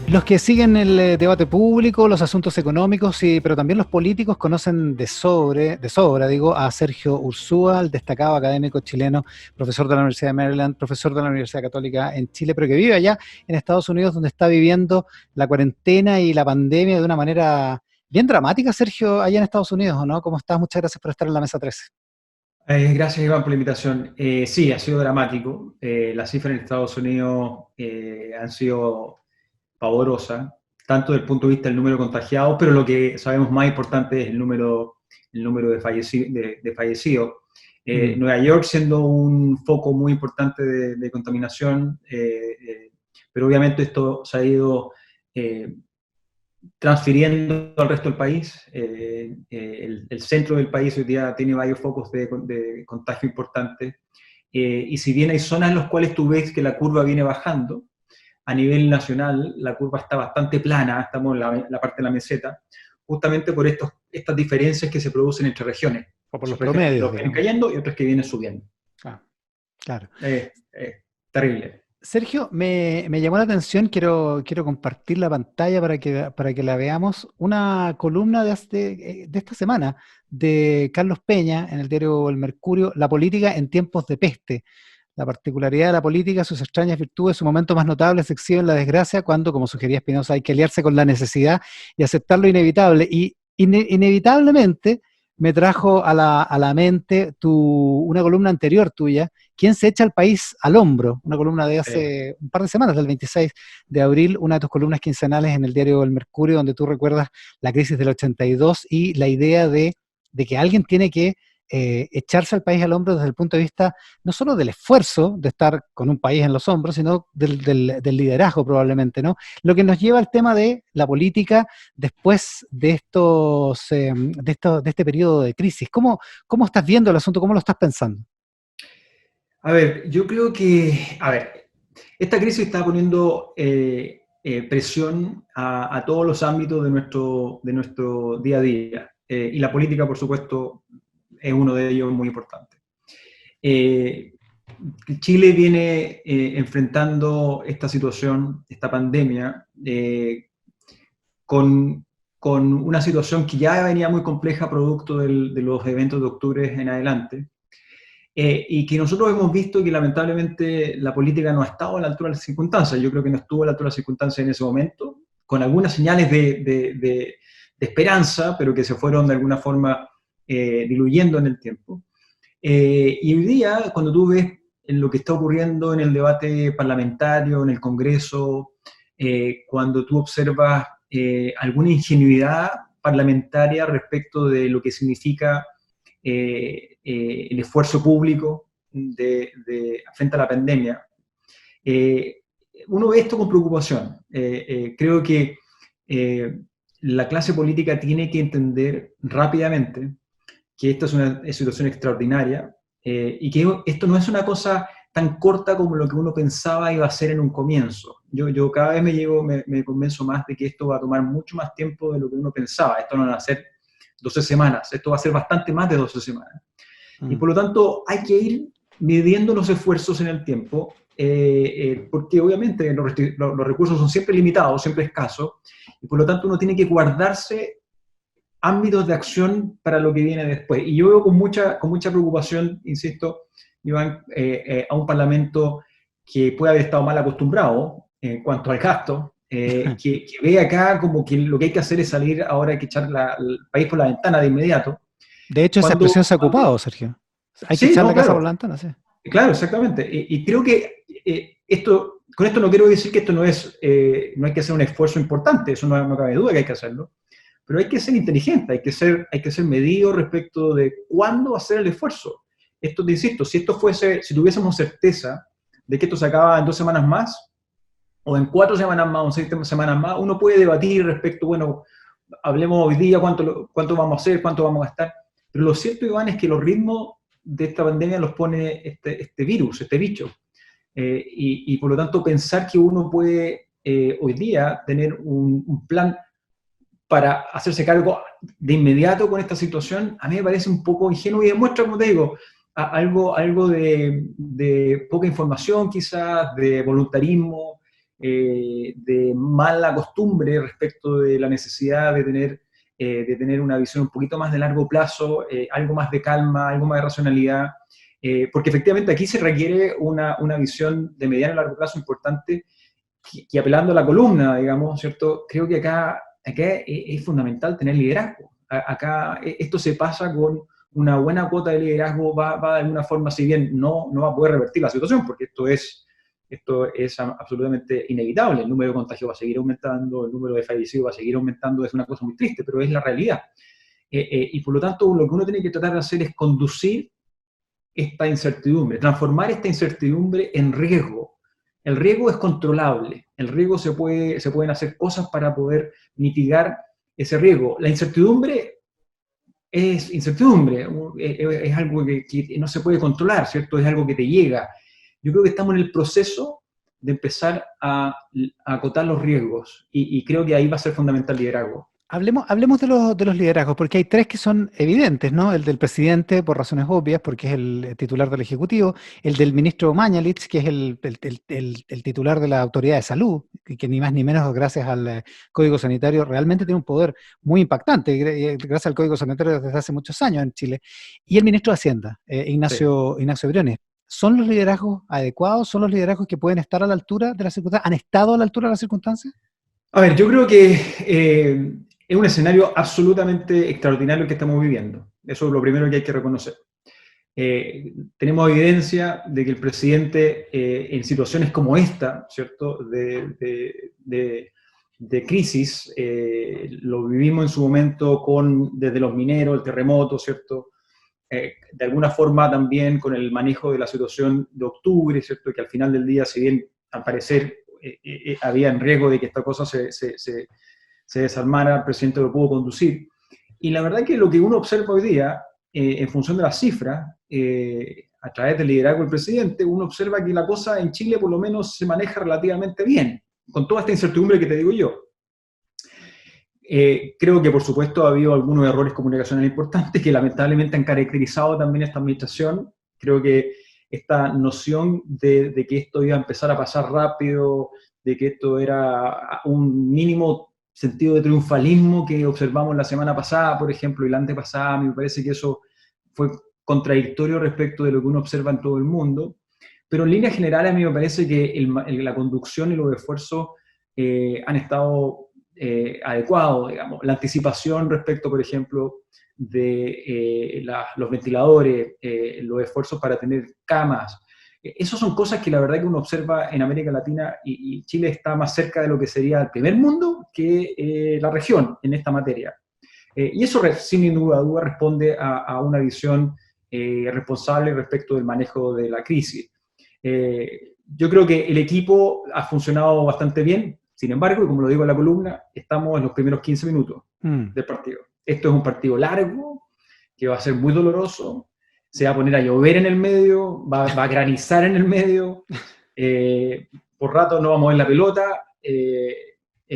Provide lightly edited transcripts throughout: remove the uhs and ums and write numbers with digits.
Los que siguen el debate público, los asuntos económicos, sí, pero también los políticos conocen de sobra, digo, a Sergio Ursúa, el destacado académico chileno, profesor de la Universidad de Maryland, profesor de la Universidad Católica en Chile, pero que vive allá en Estados Unidos, donde está viviendo la cuarentena y la pandemia de una manera bien dramática. Sergio, allá en Estados Unidos, ¿o no? ¿Cómo estás? Muchas gracias por estar en la mesa 13. Gracias, Iván, por la invitación. Sí, ha sido dramático. Las cifras en Estados Unidos han sido pavorosas, tanto desde el punto de vista del número de contagiados, pero lo que sabemos más importante es el número de fallecidos. Mm. Nueva York siendo un foco muy importante de contaminación, pero obviamente esto se ha ido eh, transfiriendo al resto del país. El centro del país hoy día tiene varios focos de contagio importantes. Y si bien hay zonas en las cuales tú ves que la curva viene bajando, a nivel nacional la curva está bastante plana, estamos en la parte de la meseta, justamente por estas diferencias que se producen entre regiones. O por los Son regiones que promedios, vienen digamos. cayendo y otras que vienen subiendo. Ah, claro. Terrible. Sergio, me llamó la atención, quiero compartir la pantalla para que la veamos, una columna de esta semana de Carlos Peña en el diario El Mercurio, La política en tiempos de peste. La particularidad de la política, sus extrañas virtudes, su momento más notable se exhibe en la desgracia cuando, como sugería Spinoza, hay que aliarse con la necesidad y aceptar lo inevitable. Y inevitablemente me trajo a la mente una columna anterior tuya, ¿Quién se echa al país al hombro? Una columna de Eh, hace un par de semanas, del 26 de abril, una de tus columnas quincenales en el diario El Mercurio, donde tú recuerdas la crisis del 82 y la idea de que alguien tiene que echarse al país al hombro desde el punto de vista no solo del esfuerzo de estar con un país en los hombros, sino del liderazgo probablemente, ¿no? Lo que nos lleva al tema de la política después de este periodo de crisis. ¿Cómo estás viendo el asunto? ¿Cómo lo estás pensando? a ver, yo creo que, a ver, esta crisis está poniendo presión a todos los ámbitos de nuestro día a día. Y la política, por supuesto, es uno de ellos muy importante. Eh, Chile viene enfrentando esta situación, esta pandemia, con, con, una situación que ya venía muy compleja producto de los eventos de octubre en adelante. Y que nosotros hemos visto que lamentablemente la política no ha estado a la altura de las circunstancias. Yo creo que no estuvo a la altura de las circunstancias en ese momento, con algunas señales de esperanza, pero que se fueron de alguna forma diluyendo en el tiempo. Y hoy día, cuando tú ves en lo que está ocurriendo en el debate parlamentario, en el Congreso, cuando tú observas alguna ingenuidad parlamentaria respecto de lo que significa el esfuerzo público frente a la pandemia. Eh, Uno ve esto con preocupación. Creo que la clase política tiene que entender rápidamente que esta es una situación extraordinaria y que esto no es una cosa tan corta como lo que uno pensaba iba a ser en un comienzo. Yo cada vez me convenzo más de que esto va a tomar mucho más tiempo de lo que uno pensaba. Esto no va a ser 12 semanas, esto va a ser bastante más de 12 semanas. Y Mm. por lo tanto hay que ir midiendo los esfuerzos en el tiempo, porque obviamente los recursos son siempre limitados, siempre escasos, y por lo tanto uno tiene que guardarse ámbitos de acción para lo que viene después. Y yo veo con mucha preocupación, insisto, Iván, a un Parlamento que puede haber estado mal acostumbrado en cuanto al gasto, que ve acá como que lo que hay que hacer es salir ahora, hay que echar el país por la ventana de inmediato, De hecho, esa cuando, expresión se ha cuando ocupado, Sergio. Hay que sí, echar no, la casa por claro, la ventana, sí. claro, exactamente. Y creo que con esto no quiero decir que esto no hay que hacer un esfuerzo importante, eso no cabe duda que hay que hacerlo, pero hay que ser inteligente, hay que ser medido respecto de cuándo hacer el esfuerzo. Esto te insisto, si tuviésemos certeza de que esto se acaba en 2 semanas más, o en 4 semanas más, o en 6 semanas más, uno puede debatir respecto, bueno, hablemos hoy día cuánto vamos a hacer, cuánto vamos a gastar, pero lo cierto, Iván, es que los ritmos de esta pandemia los pone este virus, este bicho. Y por lo tanto pensar que uno puede hoy día tener un plan para hacerse cargo de inmediato con esta situación, a mí me parece un poco ingenuo y demuestra, como te digo, algo de poca información quizás, de voluntarismo, de mala costumbre respecto de la necesidad de tener una visión un poquito más de largo plazo, algo más de calma, algo más de racionalidad, porque efectivamente aquí se requiere una visión de mediano y largo plazo importante, que apelando a la columna, digamos, ¿cierto? Creo que acá es fundamental tener liderazgo. Acá esto se pasa con una buena cuota de liderazgo, va de alguna forma, si bien no va a poder revertir la situación, porque esto es absolutamente inevitable. El número de contagios va a seguir aumentando, el número de fallecidos va a seguir aumentando, es una cosa muy triste, pero es la realidad. Y por lo tanto, lo que uno tiene que tratar de hacer es conducir esta incertidumbre, transformar esta incertidumbre en riesgo. El riesgo es controlable, el riesgo se pueden hacer cosas para poder mitigar ese riesgo. La incertidumbre es incertidumbre, es algo que no se puede controlar, ¿cierto? Es algo que te llega. Yo creo que estamos en el proceso de empezar a acotar los riesgos y creo que ahí va a ser fundamental el liderazgo. Hablemos de los liderazgos, porque hay tres que son evidentes, ¿no? El del presidente, por razones obvias, porque es el titular del Ejecutivo; el del ministro Mañalich, que es el titular de la Autoridad de Salud, que ni más ni menos, gracias al Código Sanitario, realmente tiene un poder muy impactante, gracias al Código Sanitario desde hace muchos años en Chile; y el ministro de Hacienda, Sí. Ignacio Briones. ¿Son los liderazgos adecuados? ¿Son los liderazgos que pueden estar a la altura de las circunstancias? ¿Han estado a la altura de las circunstancias? A ver, yo creo que es un escenario absolutamente extraordinario el que estamos viviendo. Eso es lo primero que hay que reconocer. Tenemos evidencia de que el presidente, en situaciones como esta, ¿cierto?, de crisis, lo vivimos en su momento desde los mineros, el terremoto, ¿cierto?, de alguna forma también con el manejo de la situación de octubre, ¿cierto?, que al final del día, si bien al parecer había en riesgo de que esta cosa se desarmara, el presidente lo pudo conducir. Y la verdad que lo que uno observa hoy día, en función de las cifras, a través del liderazgo del presidente, uno observa que la cosa en Chile por lo menos se maneja relativamente bien, con toda esta incertidumbre que te digo yo. Creo que por supuesto ha habido algunos errores comunicacionales importantes que lamentablemente han caracterizado también esta administración. Creo que esta noción de que esto iba a empezar a pasar rápido, de que esto era un mínimo sentido de triunfalismo que observamos la semana pasada, por ejemplo, y la antepasada, me parece que eso fue contradictorio respecto de lo que uno observa en todo el mundo. Pero en líneas generales a mí me parece que la conducción y los esfuerzos han estado adecuados, digamos. La anticipación respecto, por ejemplo, de los ventiladores, los esfuerzos para tener camas. Esas son cosas que la verdad que uno observa en América Latina y Chile está más cerca de lo que sería el primer mundo que la región en esta materia. Y eso, sin duda, responde una visión responsable respecto del manejo de la crisis. Yo creo que el equipo ha funcionado bastante bien, sin embargo, y como lo digo en la columna, estamos en los primeros 15 minutos del partido. Esto es un partido largo, que va a ser muy doloroso, se va a poner a llover en el medio, va a granizar en el medio, por rato no vamos a ver la pelota,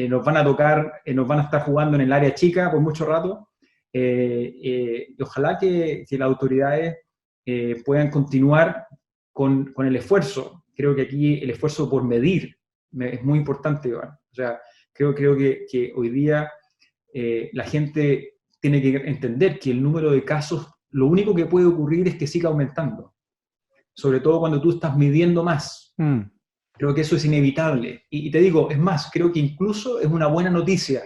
nos van a tocar, nos van a estar jugando en el área chica por mucho rato, y ojalá que las autoridades puedan continuar con el esfuerzo. Creo que aquí el esfuerzo por medir es muy importante, Iván. O sea, creo que hoy día la gente tiene que entender que el número de casos, lo único que puede ocurrir es que siga aumentando. Sobre todo cuando tú estás midiendo más. Creo que eso es inevitable. Y te digo, es más, creo que incluso es una buena noticia,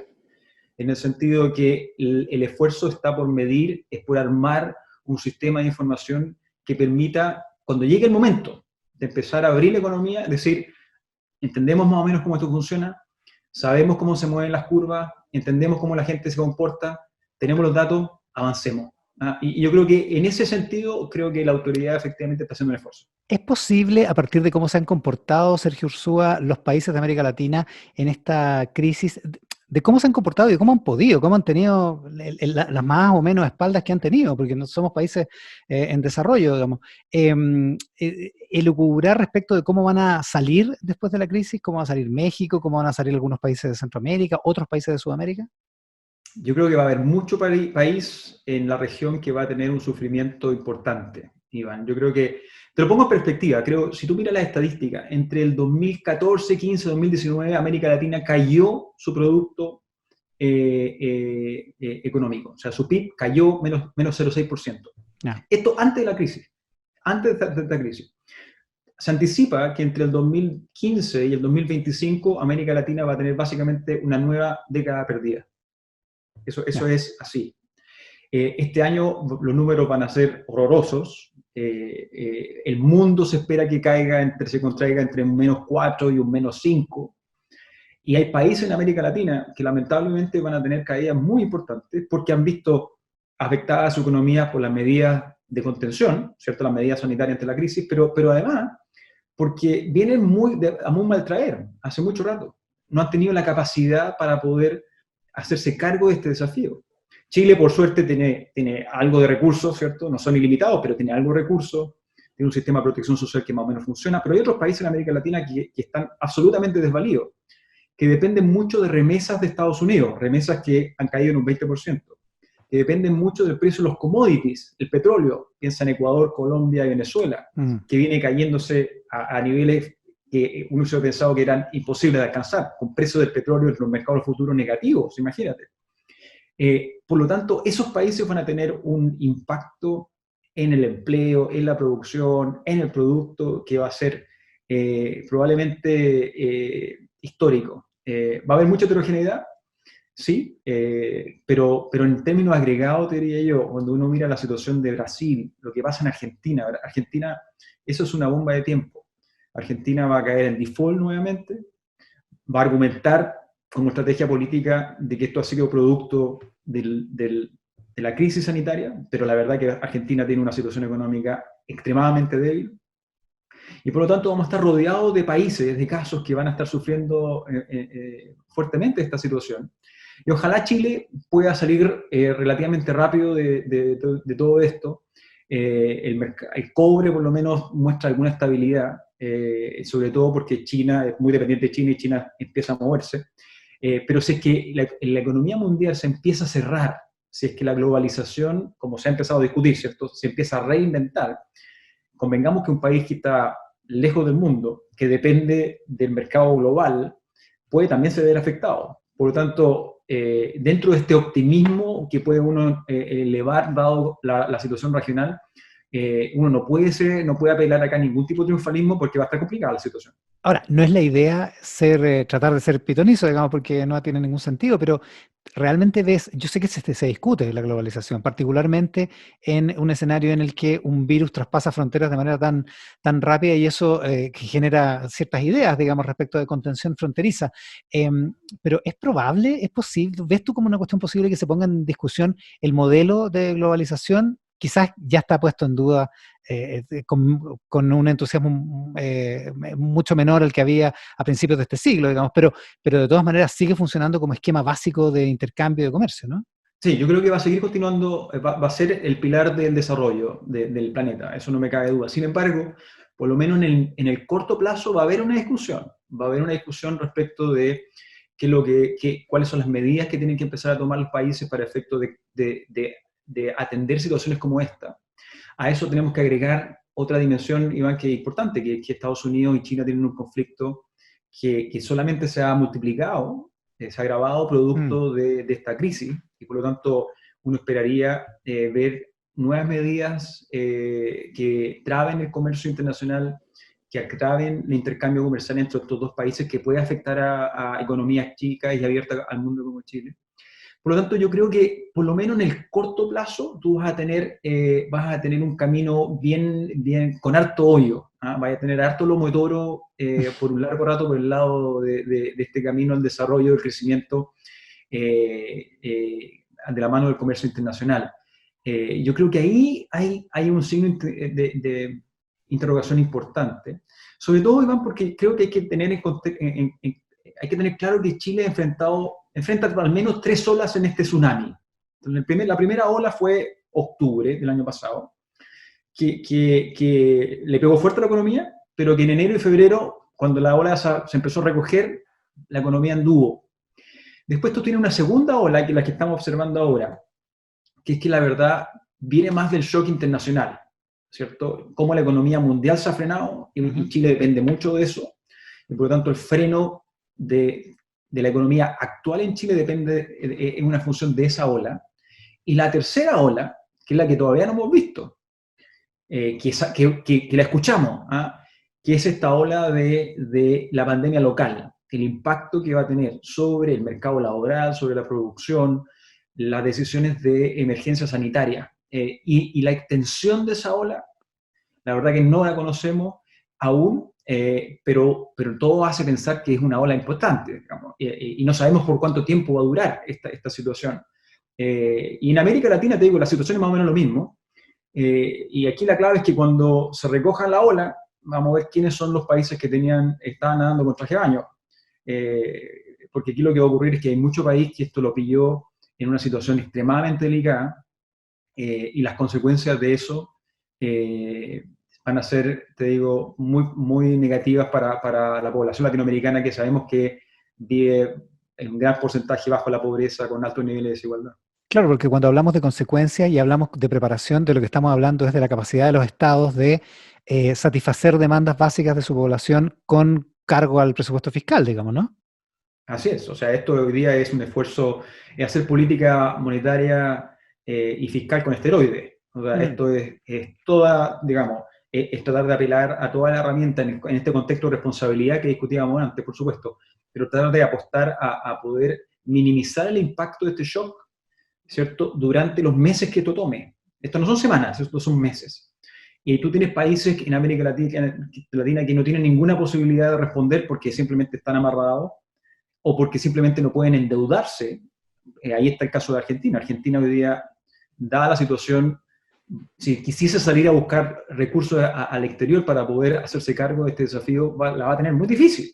en el sentido de que el esfuerzo está por medir, es por armar un sistema de información que permita, cuando llegue el momento de empezar a abrir la economía, decir, entendemos más o menos cómo esto funciona, sabemos cómo se mueven las curvas, entendemos cómo la gente se comporta, tenemos los datos, avancemos. Y yo creo que en ese sentido, creo que la autoridad efectivamente está haciendo un esfuerzo. ¿Es posible, a partir de cómo se han comportado, Sergio Ursúa, los países de América Latina en esta crisis, de cómo se han comportado y de cómo han podido, cómo han tenido las más o menos espaldas que han tenido, porque no somos países en desarrollo, digamos, elucubrar respecto de cómo van a salir después de la crisis, cómo va a salir México, cómo van a salir algunos países de Centroamérica, otros países de Sudamérica? Yo creo que va a haber mucho país en la región que va a tener un sufrimiento importante, Iván. Yo creo que Te lo pongo en perspectiva, creo, si tú miras las estadísticas, entre el 2014, 15, 2019, América Latina cayó su producto económico, o sea, su PIB cayó menos 0,6%. Ya, Esto antes de la crisis, antes de esta crisis. Se anticipa que entre el 2015 y el 2025 América Latina va a tener básicamente una nueva década perdida. Eso ya. es así. Este año los números van a ser horrorosos. El mundo se espera que se contraiga entre un -4 y un -5. Y hay países en América Latina que lamentablemente van a tener caídas muy importantes porque han visto afectada su economía por las medidas de contención, ¿cierto? Las medidas sanitarias ante la crisis, pero además porque vienen a muy mal traer, hace mucho rato. No han tenido la capacidad para poder hacerse cargo de este desafío. Chile, por suerte, tiene algo de recursos, ¿cierto? No son ilimitados, pero tiene algo de recursos, tiene un sistema de protección social que más o menos funciona, pero hay otros países en América Latina que están absolutamente desvalidos, que dependen mucho de remesas de Estados Unidos, remesas que han caído en un 20%, que dependen mucho del precio de los commodities, el petróleo, piensa en Ecuador, Colombia y Venezuela, que viene cayéndose a niveles que uno se ha pensado que eran imposibles de alcanzar, con precios del petróleo en los mercados futuros negativos, imagínate. Por lo tanto, esos países van a tener un impacto en el empleo, en la producción, en el producto, que va a ser probablemente histórico. Va a haber mucha heterogeneidad, sí, pero en términos agregados, te diría yo, cuando uno mira la situación de Brasil, lo que pasa en Argentina, Argentina, eso es una bomba de tiempo. Argentina va a caer en default nuevamente, va a argumentar como estrategia política de que esto ha sido producto de la crisis sanitaria, pero la verdad que Argentina tiene una situación económica extremadamente débil, y por lo tanto vamos a estar rodeados de países, de casos que van a estar sufriendo fuertemente esta situación. Y ojalá Chile pueda salir relativamente rápido de todo esto. El cobre por lo menos muestra alguna estabilidad, sobre todo porque China es muy dependiente de China y China empieza a moverse. Pero si es que la economía mundial se empieza a cerrar, si es que la globalización, como se ha empezado a discutir, ¿cierto?, se empieza a reinventar, convengamos que un país que está lejos del mundo, que depende del mercado global, puede también ser ver afectado. Por lo tanto, dentro de este optimismo que puede uno elevar, dado la situación regional, uno no puede apelar acá a ningún tipo de triunfalismo porque va a estar complicada la situación. Ahora, no es la idea tratar de ser pitonizo, digamos, porque no tiene ningún sentido, pero realmente yo sé que se discute la globalización, particularmente en un escenario en el que un virus traspasa fronteras de manera tan rápida y eso que genera ciertas ideas, digamos, respecto de contención fronteriza. Pero ¿es probable, es posible, ves tú como una cuestión posible que se ponga en discusión el modelo de globalización? Quizás ya está puesto en duda con un entusiasmo mucho menor al que había a principios de este siglo, digamos, pero de todas maneras sigue funcionando como esquema básico de intercambio y de comercio, ¿no? Sí, yo creo que va a seguir continuando, va a ser el pilar del desarrollo del planeta, eso no me cabe duda. Sin embargo, por lo menos en el corto plazo va a haber una discusión respecto de cuáles son las medidas que tienen que empezar a tomar los países para efecto de atender situaciones como esta. A eso tenemos que agregar otra dimensión, Iván, que es importante, que Estados Unidos y China tienen un conflicto que solamente se ha multiplicado, se ha agravado producto de esta crisis, y por lo tanto uno esperaría ver nuevas medidas que traben el comercio internacional, que traben el intercambio comercial entre estos dos países, que puede afectar a economías chicas y abiertas al mundo como Chile. Por lo tanto, yo creo que por lo menos en el corto plazo tú vas a tener un camino bien con harto hoyo. ¿Ah? Vas a tener harto lomo de toro por un largo rato por el lado de este camino al desarrollo, del crecimiento de la mano del comercio internacional. Yo creo que ahí hay un signo de interrogación importante. Sobre todo, Iván, porque creo que hay que tener, hay que tener claro que Chile enfrenta al menos 3 olas en este tsunami. Entonces, la primera ola fue octubre del año pasado, que le pegó fuerte a la economía, pero que en enero y febrero, cuando la ola se empezó a recoger, la economía anduvo. Después tú tienes una segunda ola, que es la que estamos observando ahora, que es que la verdad viene más del shock internacional. O ¿cierto? Cómo la economía mundial se ha frenado, y Chile depende mucho de eso, y por lo tanto el freno de la economía actual en Chile depende en una función de esa ola. Y la tercera ola, que es la que todavía no hemos visto, que la escuchamos, ¿ah? Que es esta ola de la pandemia local, el impacto que va a tener sobre el mercado laboral, sobre la producción, las decisiones de emergencia sanitaria, y la extensión de esa ola, la verdad que no la conocemos aún, pero todo hace pensar que es una ola importante, digamos, y no sabemos por cuánto tiempo va a durar esta situación. Y en América Latina, te digo, la situación es más o menos lo mismo. Y aquí la clave es que cuando se recoja la ola, vamos a ver quiénes son los países que estaban nadando con traje de baño. Porque aquí lo que va a ocurrir es que hay mucho país que esto lo pilló en una situación extremadamente delicada, y las consecuencias de eso van a ser, te digo, muy, muy negativas para la población latinoamericana, que sabemos que vive en un gran porcentaje bajo la pobreza, con altos niveles de desigualdad. Claro, porque cuando hablamos de consecuencias y hablamos de preparación, de lo que estamos hablando es de la capacidad de los estados de satisfacer demandas básicas de su población con cargo al presupuesto fiscal, digamos, ¿no? Así es, o sea, esto hoy día es un esfuerzo, es hacer política monetaria y fiscal con esteroides. O sea, Mm. esto es toda, digamos, es tratar de apelar a toda la herramienta en este contexto de responsabilidad que discutíamos antes, por supuesto, pero tratar de apostar a poder minimizar el impacto de este shock, ¿cierto?, durante los meses que esto tome. Esto no son semanas, esto son meses. Y tú tienes países en América Latina que no tienen ninguna posibilidad de responder porque simplemente están amarrados, o porque simplemente no pueden endeudarse. Ahí está el caso de Argentina. Argentina hoy día, dada la situación, si quisiese salir a buscar recursos al exterior para poder hacerse cargo de este desafío, la va a tener muy difícil.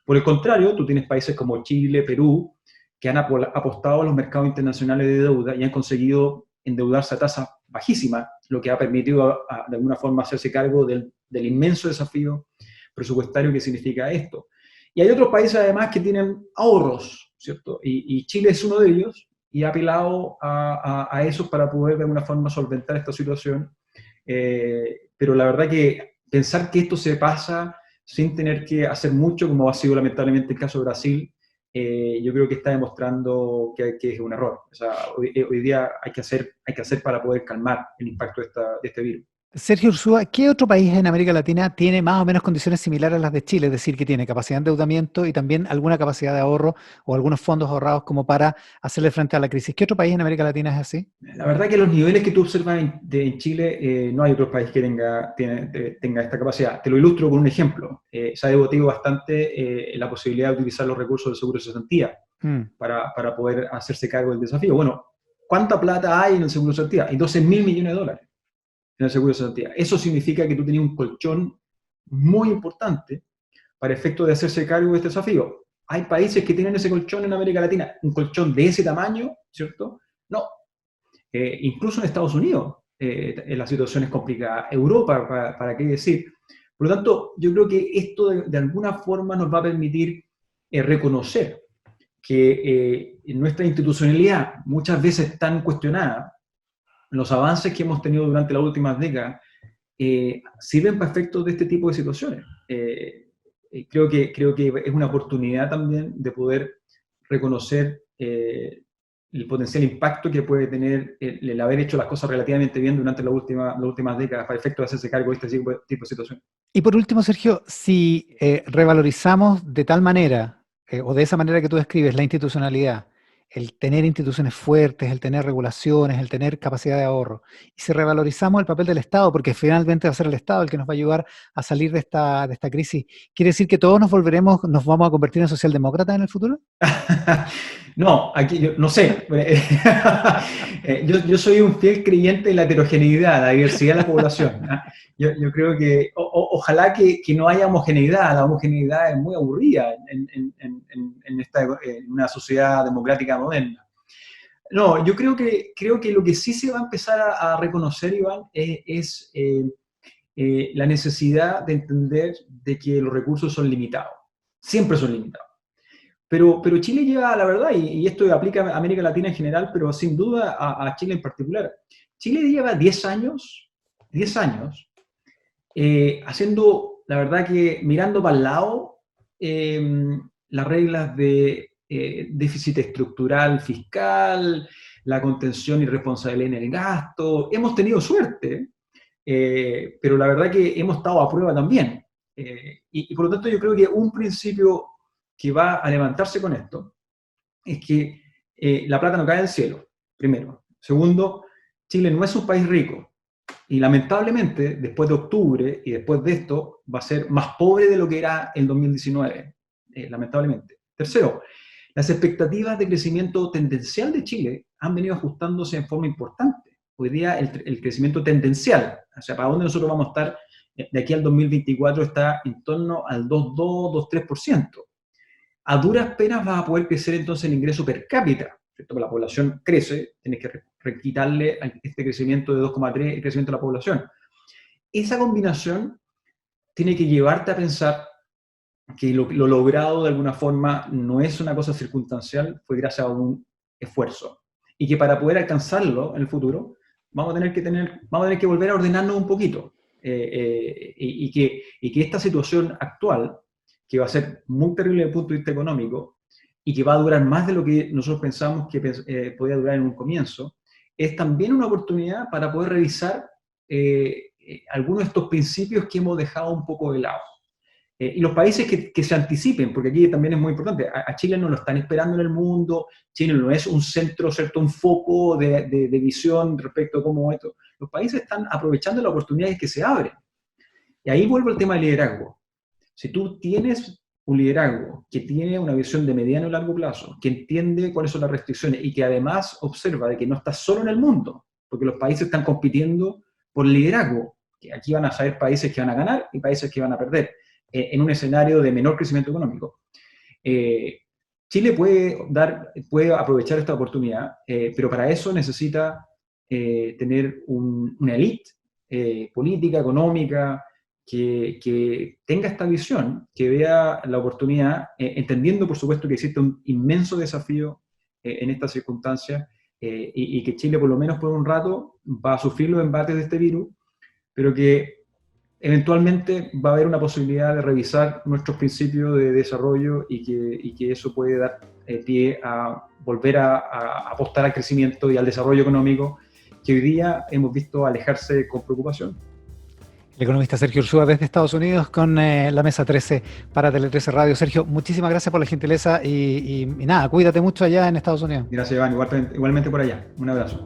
Por el contrario, tú tienes países como Chile, Perú, que han apostado a los mercados internacionales de deuda y han conseguido endeudarse a tasas bajísimas, lo que ha permitido de alguna forma hacerse cargo del inmenso desafío presupuestario que significa esto. Y hay otros países además que tienen ahorros, ¿cierto? Y Chile es uno de ellos, y ha apelado a esos para poder de alguna forma solventar esta situación. Pero la verdad que pensar que esto se pasa sin tener que hacer mucho, como ha sido lamentablemente el caso de Brasil, yo creo que está demostrando que es un error. O sea, hoy día hay que hacer para poder calmar el impacto de este virus. Sergio Ursúa, ¿qué otro país en América Latina tiene más o menos condiciones similares a las de Chile? Es decir, que tiene capacidad de endeudamiento y también alguna capacidad de ahorro o algunos fondos ahorrados como para hacerle frente a la crisis. ¿Qué otro país en América Latina es así? La verdad que los niveles que tú observas en Chile, no hay otro país que tenga esta capacidad. Te lo ilustro con un ejemplo. Se ha debatido bastante la posibilidad de utilizar los recursos del seguro de cesantía Mm. para poder hacerse cargo del desafío. Bueno, ¿cuánta plata hay en el seguro de cesantía? Hay 12.000 millones de dólares en el seguro de cesantía. Eso significa que tú tenías un colchón muy importante para efecto de hacerse cargo de este desafío. Hay países que tienen ese colchón en América Latina, un colchón de ese tamaño, ¿cierto? No. Incluso en Estados Unidos la situación es complicada. Europa, ¿para qué decir? Por lo tanto, yo creo que esto de alguna forma nos va a permitir reconocer que nuestra institucionalidad, muchas veces tan cuestionada, los avances que hemos tenido durante las últimas décadas, sirven para efectos de este tipo de situaciones. Creo que es una oportunidad también de poder reconocer el potencial impacto que puede tener el haber hecho las cosas relativamente bien durante las últimas décadas para efectos de hacerse cargo de este tipo de situaciones. Y por último, Sergio, si revalorizamos de tal manera, o de esa manera que tú describes, la institucionalidad, el tener instituciones fuertes, el tener regulaciones, el tener capacidad de ahorro, y si revalorizamos el papel del Estado, porque finalmente va a ser el Estado el que nos va a ayudar a salir de esta crisis, ¿quiere decir que todos nos vamos a convertir en socialdemócratas en el futuro? No, aquí yo no sé. Yo soy un fiel creyente en la heterogeneidad, la diversidad de la población. ¿Ah? Yo creo que ojalá que no haya homogeneidad. La homogeneidad es muy aburrida en una sociedad democrática moderna. No, yo creo que lo que sí se va a empezar a reconocer, Iván, es la necesidad de entender de que los recursos son limitados. Siempre son limitados. Pero Chile lleva, la verdad, y esto aplica a América Latina en general, pero sin duda a Chile en particular. Chile lleva 10 años 10 años, haciendo, la verdad que mirando para el lado, las reglas de déficit estructural fiscal, la contención y responsabilidad en el gasto. Hemos tenido suerte, pero la verdad que hemos estado a prueba también. Y por lo tanto yo creo que un principio que va a levantarse con esto es que la plata no cae del cielo, primero. Segundo, Chile no es un país rico. Y lamentablemente, después de octubre y después de esto, va a ser más pobre de lo que era el 2019, lamentablemente. Tercero, las expectativas de crecimiento tendencial de Chile han venido ajustándose en forma importante. Hoy día el crecimiento tendencial, o sea, para dónde nosotros vamos a estar de aquí al 2024, está en torno al 2,2, 2,3%. A duras penas vas a poder crecer entonces el ingreso per cápita, ¿cierto? La población crece, tienes que quitarle este crecimiento de 2,3 el crecimiento de la población. Esa combinación tiene que llevarte a pensar que lo logrado de alguna forma no es una cosa circunstancial, fue gracias a un esfuerzo. Y que para poder alcanzarlo en el futuro, vamos a tener que volver a ordenarnos un poquito. Y que esta situación actual, que va a ser muy terrible desde el punto de vista económico y que va a durar más de lo que nosotros pensamos que podía durar en un comienzo, es también una oportunidad para poder revisar algunos de estos principios que hemos dejado un poco de lado. Y los países que se anticipen, porque aquí también es muy importante, a Chile no lo están esperando en el mundo, Chile no es un centro, ¿cierto? Un foco de visión respecto a cómo esto. Los países están aprovechando las oportunidades que se abren. Y ahí vuelvo al tema del liderazgo. Si tú tienes un liderazgo que tiene una visión de mediano y largo plazo, que entiende cuáles son las restricciones y que además observa de que no estás solo en el mundo, porque los países están compitiendo por liderazgo, que aquí van a saber países que van a ganar y países que van a perder, en un escenario de menor crecimiento económico. Chile puede aprovechar esta oportunidad, pero para eso necesita tener una élite política, económica, que tenga esta visión, que vea la oportunidad, entendiendo por supuesto que existe un inmenso desafío en estas circunstancias, y que Chile por lo menos por un rato va a sufrir los embates de este virus, pero que eventualmente va a haber una posibilidad de revisar nuestros principios de desarrollo y que eso puede dar pie a volver a apostar al crecimiento y al desarrollo económico que hoy día hemos visto alejarse con preocupación. El economista Sergio Ursúa desde Estados Unidos con la Mesa 13 para Tele 13 Radio. Sergio, muchísimas gracias por la gentileza y nada, cuídate mucho allá en Estados Unidos. Gracias, Iván, igualmente por allá. Un abrazo.